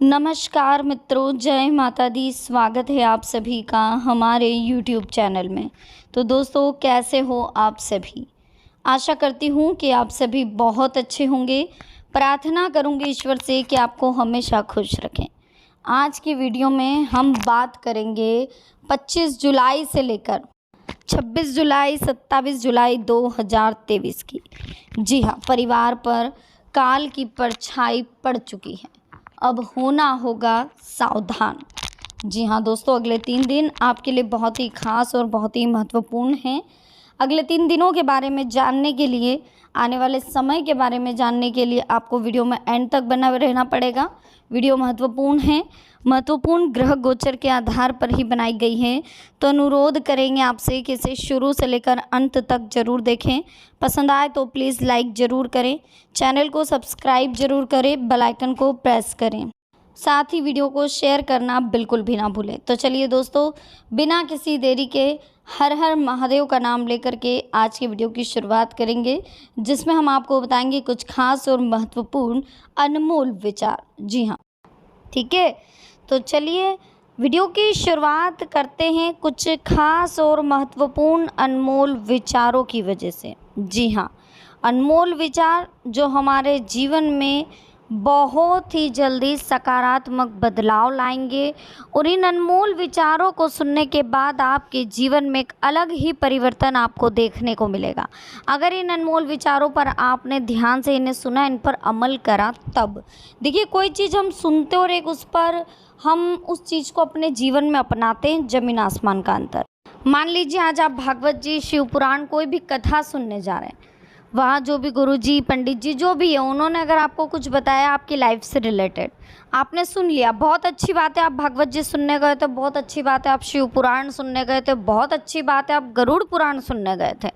नमस्कार मित्रों, जय माता दी। स्वागत है आप सभी का हमारे YouTube चैनल में। तो दोस्तों, कैसे हो आप सभी? आशा करती हूँ कि आप सभी बहुत अच्छे होंगे। प्रार्थना करूँगी ईश्वर से कि आपको हमेशा खुश रखें। आज की वीडियो में हम बात करेंगे 25 जुलाई से लेकर 26 जुलाई 27 जुलाई 2023 की। जी हाँ, परिवार पर काल की परछाई पड़ चुकी है, अब होना होगा सावधान। जी हाँ दोस्तों, अगले 3 दिन आपके लिए बहुत ही खास और बहुत ही महत्वपूर्ण हैं। अगले 3 दिनों के बारे में जानने के लिए, आने वाले समय के बारे में जानने के लिए आपको वीडियो में एंड तक बना रहना पड़ेगा। वीडियो महत्वपूर्ण है, महत्वपूर्ण ग्रह गोचर के आधार पर ही बनाई गई है, तो अनुरोध करेंगे आपसे कि इसे शुरू से लेकर अंत तक जरूर देखें। पसंद आए तो प्लीज़ लाइक ज़रूर करें, चैनल को सब्सक्राइब जरूर करें, बेल आइकन को प्रेस करें, साथ ही वीडियो को शेयर करना बिल्कुल भी ना भूलें। तो चलिए दोस्तों, बिना किसी देरी के हर हर महादेव का नाम लेकर के आज की वीडियो की शुरुआत करेंगे, जिसमें हम आपको बताएंगे कुछ खास और महत्वपूर्ण अनमोल विचार। जी हाँ, ठीक है। तो चलिए वीडियो की शुरुआत करते हैं कुछ खास और महत्वपूर्ण अनमोल विचारों की वजह से। जी हाँ, अनमोल विचार जो हमारे जीवन में बहुत ही जल्दी सकारात्मक बदलाव लाएंगे, और इन अनमोल विचारों को सुनने के बाद आपके जीवन में एक अलग ही परिवर्तन आपको देखने को मिलेगा। अगर इन अनमोल विचारों पर आपने ध्यान से इन्हें सुना, इन पर अमल करा, तब देखिए कोई चीज़ हम सुनते और एक उस पर हम उस चीज़ को अपने जीवन में अपनाते हैं, जमीन आसमान का अंतर। मान लीजिए आज आप भागवत जी, शिव पुराण, कोई भी कथा सुनने जा रहे हैं, वहाँ जो भी गुरुजी, पंडित जी जो भी है, उन्होंने अगर आपको कुछ बताया आपकी लाइफ से रिलेटेड, आपने सुन लिया, बहुत अच्छी बात है। आप भागवत जी सुनने गए थे, बहुत अच्छी बात है। आप शिव पुराण सुनने गए थे, बहुत अच्छी बात है। आप गरुड़ पुराण सुनने गए थे,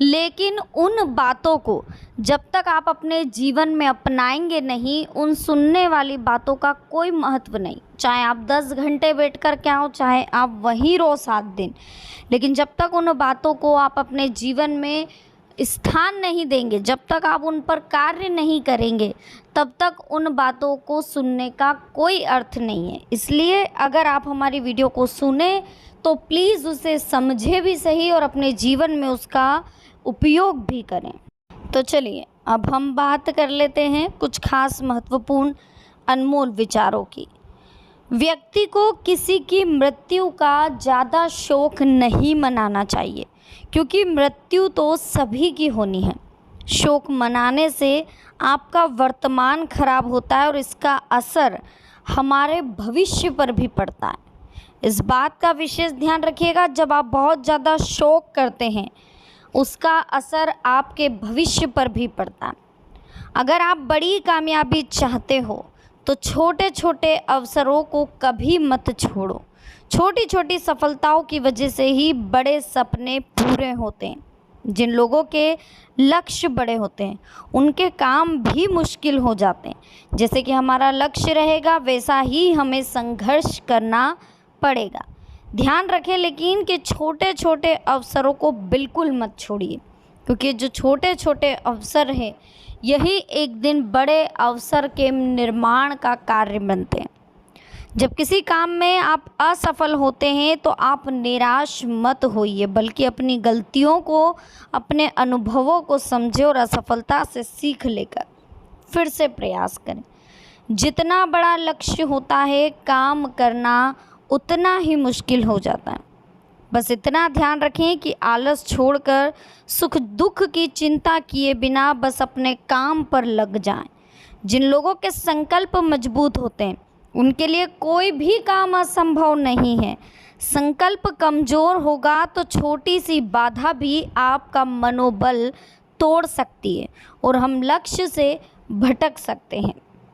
लेकिन उन बातों को जब तक आप अपने जीवन में अपनाएंगे नहीं, उन सुनने वाली बातों का कोई महत्व नहीं। चाहे आप 10 घंटे बैठ कर के आओ, चाहे आप वहीं रहो 7 दिन, लेकिन जब तक उन बातों को आप अपने जीवन में स्थान नहीं देंगे, जब तक आप उन पर कार्य नहीं करेंगे, तब तक उन बातों को सुनने का कोई अर्थ नहीं है। इसलिए अगर आप हमारी वीडियो को सुने तो प्लीज़ उसे समझे भी सही और अपने जीवन में उसका उपयोग भी करें। तो चलिए अब हम बात कर लेते हैं कुछ खास महत्वपूर्ण अनमोल विचारों की। व्यक्ति को किसी की मृत्यु का ज़्यादा शोक नहीं मनाना चाहिए, क्योंकि मृत्यु तो सभी की होनी है। शोक मनाने से आपका वर्तमान खराब होता है और इसका असर हमारे भविष्य पर भी पड़ता है। इस बात का विशेष ध्यान रखिएगा, जब आप बहुत ज़्यादा शोक करते हैं, उसका असर आपके भविष्य पर भी पड़ता है। अगर आप बड़ी कामयाबी चाहते हो तो छोटे छोटे अवसरों को कभी मत छोड़ो। छोटी छोटी सफलताओं की वजह से ही बड़े सपने पूरे होते हैं। जिन लोगों के लक्ष्य बड़े होते हैं, उनके काम भी मुश्किल हो जाते हैं। जैसे कि हमारा लक्ष्य रहेगा, वैसा ही हमें संघर्ष करना पड़ेगा। ध्यान रखें लेकिन कि छोटे छोटे अवसरों को बिल्कुल मत छोड़िए, क्योंकि जो छोटे छोटे अवसर हैं, यही एक दिन बड़े अवसर के निर्माण का कार्य बनते हैं। जब किसी काम में आप असफल होते हैं तो आप निराश मत होइए, बल्कि अपनी गलतियों को, अपने अनुभवों को समझें और असफलता से सीख लेकर फिर से प्रयास करें। जितना बड़ा लक्ष्य होता है, काम करना उतना ही मुश्किल हो जाता है। बस इतना ध्यान रखें कि आलस छोड़कर सुख दुख की चिंता किए बिना बस अपने काम पर लग जाएं। जिन लोगों के संकल्प मजबूत होते हैं, उनके लिए कोई भी काम असंभव नहीं है। संकल्प कमज़ोर होगा तो छोटी सी बाधा भी आपका मनोबल तोड़ सकती है और हम लक्ष्य से भटक सकते हैं।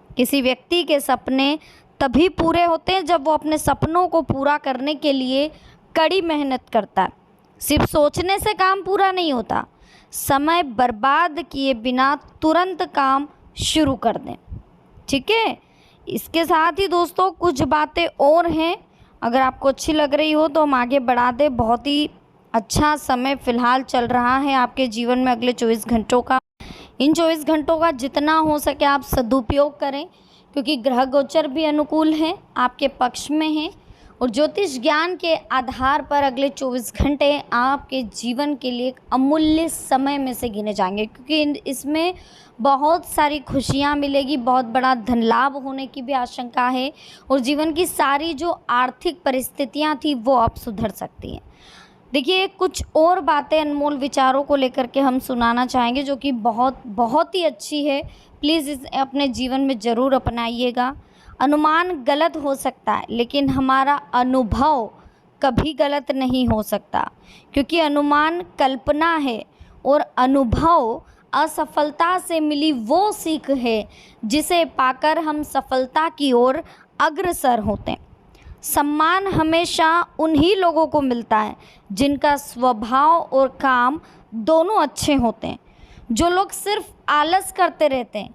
किसी व्यक्ति के सपने तभी पूरे होते हैं जब वो अपने सपनों को पूरा करने के लिए कड़ी मेहनत करता है। सिर्फ सोचने से काम पूरा नहीं होता। समय बर्बाद किए बिना तुरंत काम शुरू कर दें, ठीक है। इसके साथ ही दोस्तों कुछ बातें और हैं, अगर आपको अच्छी लग रही हो तो हम आगे बढ़ा दें। बहुत ही अच्छा समय फ़िलहाल चल रहा है आपके जीवन में अगले 24 घंटों का। इन 24 घंटों का जितना हो सके आप सदुपयोग करें, क्योंकि ग्रह गोचर भी अनुकूल हैं, आपके पक्ष में हैं और ज्योतिष ज्ञान के आधार पर अगले 24 घंटे आपके जीवन के लिए एक अमूल्य समय में से गिने जाएंगे, क्योंकि इसमें बहुत सारी खुशियाँ मिलेगी, बहुत बड़ा धन लाभ होने की भी आशंका है और जीवन की सारी जो आर्थिक परिस्थितियाँ थी वो अब सुधर सकती हैं। देखिए, कुछ और बातें अनमोल विचारों को लेकर के हम सुनाना चाहेंगे जो कि बहुत ही अच्छी है। प्लीज़ इस अपने जीवन में ज़रूर अपनाइएगा। अनुमान गलत हो सकता है, लेकिन हमारा अनुभव कभी गलत नहीं हो सकता, क्योंकि अनुमान कल्पना है और अनुभव असफलता से मिली वो सीख है जिसे पाकर हम सफलता की ओर अग्रसर होते हैं। सम्मान हमेशा उन्हीं लोगों को मिलता है जिनका स्वभाव और काम दोनों अच्छे होते हैं। जो लोग सिर्फ आलस करते रहते हैं,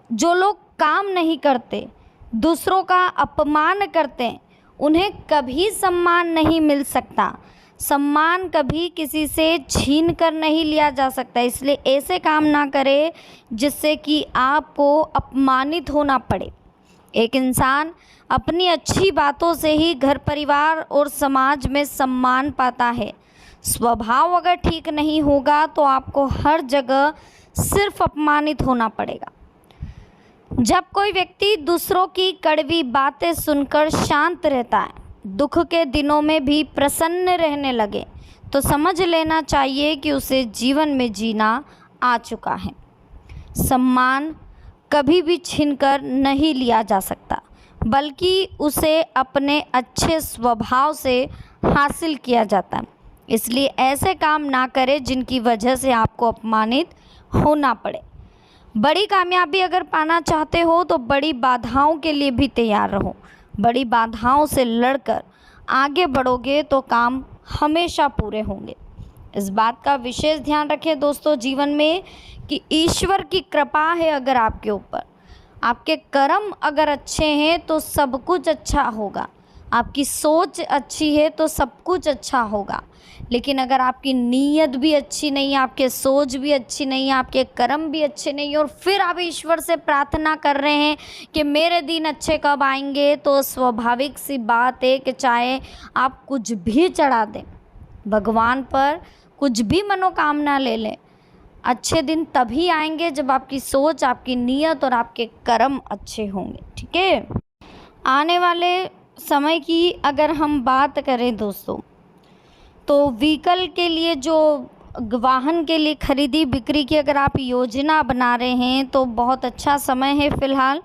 जो लोग काम नहीं करते, दूसरों का अपमान करते हैं, उन्हें कभी सम्मान नहीं मिल सकता। सम्मान कभी किसी से छीन कर नहीं लिया जा सकता, इसलिए ऐसे काम ना करें जिससे कि आपको अपमानित होना पड़े। एक इंसान अपनी अच्छी बातों से ही घर परिवार और समाज में सम्मान पाता है। स्वभाव अगर ठीक नहीं होगा तो आपको हर जगह सिर्फ अपमानित होना पड़ेगा। जब कोई व्यक्ति दूसरों की कड़वी बातें सुनकर शांत रहता है, दुख के दिनों में भी प्रसन्न रहने लगे, तो समझ लेना चाहिए कि उसे जीवन में जीना आ चुका है। सम्मान कभी भी छीनकर नहीं लिया जा सकता, बल्कि उसे अपने अच्छे स्वभाव से हासिल किया जाता है। इसलिए ऐसे काम ना करें जिनकी वजह से आपको अपमानित होना पड़े। बड़ी कामयाबी अगर पाना चाहते हो तो बड़ी बाधाओं के लिए भी तैयार रहो। बड़ी बाधाओं से लड़कर आगे बढ़ोगे तो काम हमेशा पूरे होंगे। इस बात का विशेष ध्यान रखें दोस्तों जीवन में कि ईश्वर की कृपा है अगर आपके ऊपर, आपके कर्म अगर अच्छे हैं तो सब कुछ अच्छा होगा। आपकी सोच अच्छी है तो सब कुछ अच्छा होगा। लेकिन अगर आपकी नीयत भी अच्छी नहीं, आपके सोच भी अच्छी नहीं, आपके कर्म भी अच्छे नहीं और फिर आप ईश्वर से प्रार्थना कर रहे हैं कि मेरे दिन अच्छे कब आएंगे, तो स्वाभाविक सी बात है कि चाहे आप कुछ भी चढ़ा दें भगवान पर, कुछ भी मनोकामना ले लें, अच्छे दिन तभी आएंगे जब आपकी सोच, आपकी नीयत और आपके कर्म अच्छे होंगे। ठीक है। आने वाले समय की अगर हम बात करें दोस्तों, तो व्हीकल के लिए, जो वाहन के लिए खरीदी बिक्री की अगर आप योजना बना रहे हैं तो बहुत अच्छा समय है। फ़िलहाल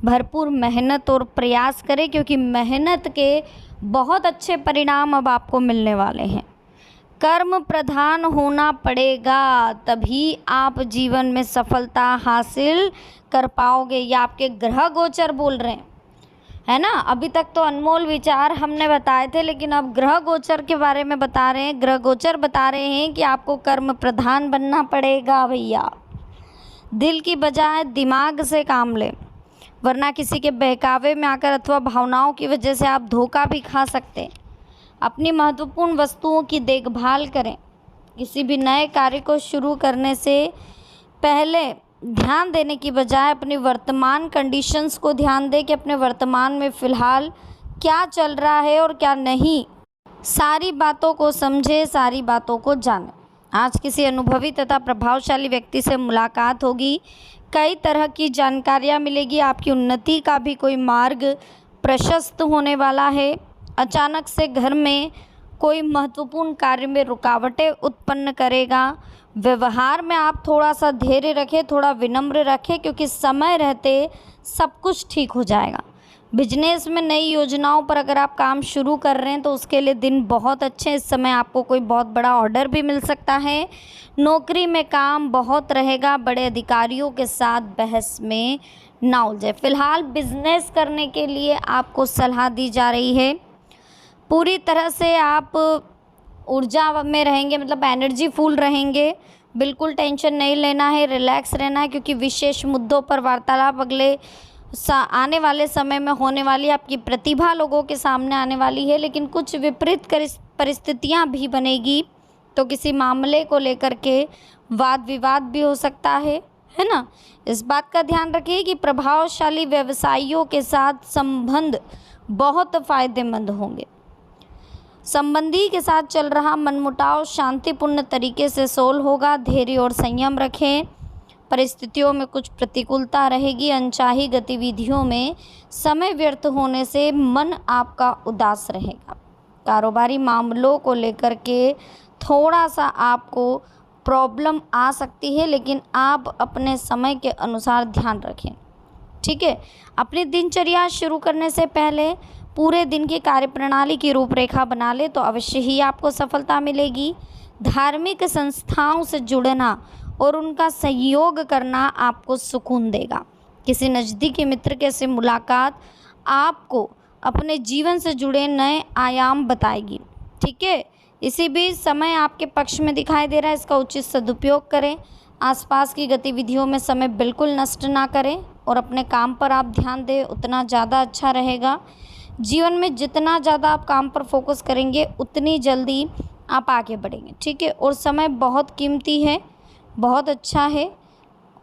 भरपूर मेहनत और प्रयास करें, क्योंकि मेहनत के बहुत अच्छे परिणाम अब आपको मिलने वाले हैं। कर्म प्रधान होना पड़ेगा, तभी आप जीवन में सफलता हासिल कर पाओगे। या आपके ग्रह गोचर बोल रहे हैं, है ना। अभी तक तो अनमोल विचार हमने बताए थे, लेकिन अब ग्रह गोचर के बारे में बता रहे हैं। ग्रह गोचर बता रहे हैं कि आपको कर्म प्रधान बनना पड़ेगा भैया। दिल की बजाय दिमाग से काम लें, वरना किसी के बहकावे में आकर अथवा भावनाओं की वजह से आप धोखा भी खा सकते हैं। अपनी महत्वपूर्ण वस्तुओं की देखभाल करें। किसी भी नए कार्य को शुरू करने से पहले ध्यान देने की बजाय अपनी वर्तमान कंडीशंस को ध्यान दें कि अपने वर्तमान में फ़िलहाल क्या चल रहा है और क्या नहीं। सारी बातों को समझें, सारी बातों को जानें। आज किसी अनुभवी तथा प्रभावशाली व्यक्ति से मुलाकात होगी, कई तरह की जानकारियाँ मिलेगी, आपकी उन्नति का भी कोई मार्ग प्रशस्त होने वाला है। अचानक से घर में कोई महत्वपूर्ण कार्य में रुकावटें उत्पन्न करेगा। व्यवहार में आप थोड़ा सा धैर्य रखें, थोड़ा विनम्र रखें, क्योंकि समय रहते सब कुछ ठीक हो जाएगा। बिजनेस में नई योजनाओं पर अगर आप काम शुरू कर रहे हैं तो उसके लिए दिन बहुत अच्छे हैं। इस समय आपको कोई बहुत बड़ा ऑर्डर भी मिल सकता है। नौकरी में काम बहुत रहेगा, बड़े अधिकारियों के साथ बहस में ना उलझे। फिलहाल बिजनेस करने के लिए आपको सलाह दी जा रही है। पूरी तरह से आप ऊर्जा में रहेंगे, मतलब एनर्जी फुल रहेंगे। बिल्कुल टेंशन नहीं लेना है, रिलैक्स रहना है, क्योंकि विशेष मुद्दों पर वार्तालाप अगले आने वाले समय में होने वाली। आपकी प्रतिभा लोगों के सामने आने वाली है, लेकिन कुछ विपरीत परिस्थितियां भी बनेगी, तो किसी मामले को लेकर के वाद विवाद भी हो सकता है है ना। इस बात का ध्यान रखिए कि प्रभावशाली व्यवसायियों के साथ संबंध बहुत फ़ायदेमंद होंगे। संबंधी के साथ चल रहा मनमुटाव शांतिपूर्ण तरीके से सोल्व होगा। धैर्य और संयम रखें। परिस्थितियों में कुछ प्रतिकूलता रहेगी। अनचाही गतिविधियों में समय व्यर्थ होने से मन आपका उदास रहेगा। कारोबारी मामलों को लेकर के थोड़ा सा आपको प्रॉब्लम आ सकती है, लेकिन आप अपने समय के अनुसार ध्यान रखें, ठीक है। अपनी दिनचर्या शुरू करने से पहले पूरे दिन की कार्यप्रणाली की रूपरेखा बना ले तो अवश्य ही आपको सफलता मिलेगी। धार्मिक संस्थाओं से जुड़ना और उनका सहयोग करना आपको सुकून देगा। किसी नज़दीकी मित्र के से मुलाकात आपको अपने जीवन से जुड़े नए आयाम बताएगी, ठीक है। इसी बीच समय आपके पक्ष में दिखाई दे रहा है, इसका उचित सदुपयोग करें। आसपास की गतिविधियों में समय बिल्कुल नष्ट ना करें और अपने काम पर आप ध्यान दें, उतना ज़्यादा अच्छा रहेगा। जीवन में जितना ज़्यादा आप काम पर फोकस करेंगे उतनी जल्दी आप आगे बढ़ेंगे, ठीक है। और समय बहुत कीमती है, बहुत अच्छा है,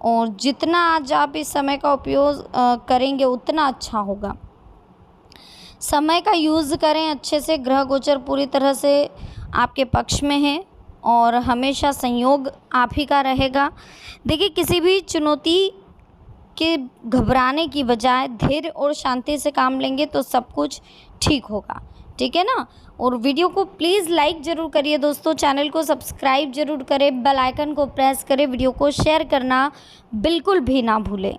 और जितना आज आप इस समय का उपयोग करेंगे उतना अच्छा होगा। समय का यूज़ करें अच्छे से। ग्रह गोचर पूरी तरह से आपके पक्ष में है और हमेशा संयोग आप ही का रहेगा। देखिए, किसी भी चुनौती के घबराने की बजाय धैर्य और शांति से काम लेंगे तो सब कुछ ठीक होगा, ठीक है ना। और वीडियो को प्लीज़ लाइक ज़रूर करिए दोस्तों, चैनल को सब्सक्राइब ज़रूर करें, बेल आइकन को प्रेस करें, वीडियो को शेयर करना बिल्कुल भी ना भूलें।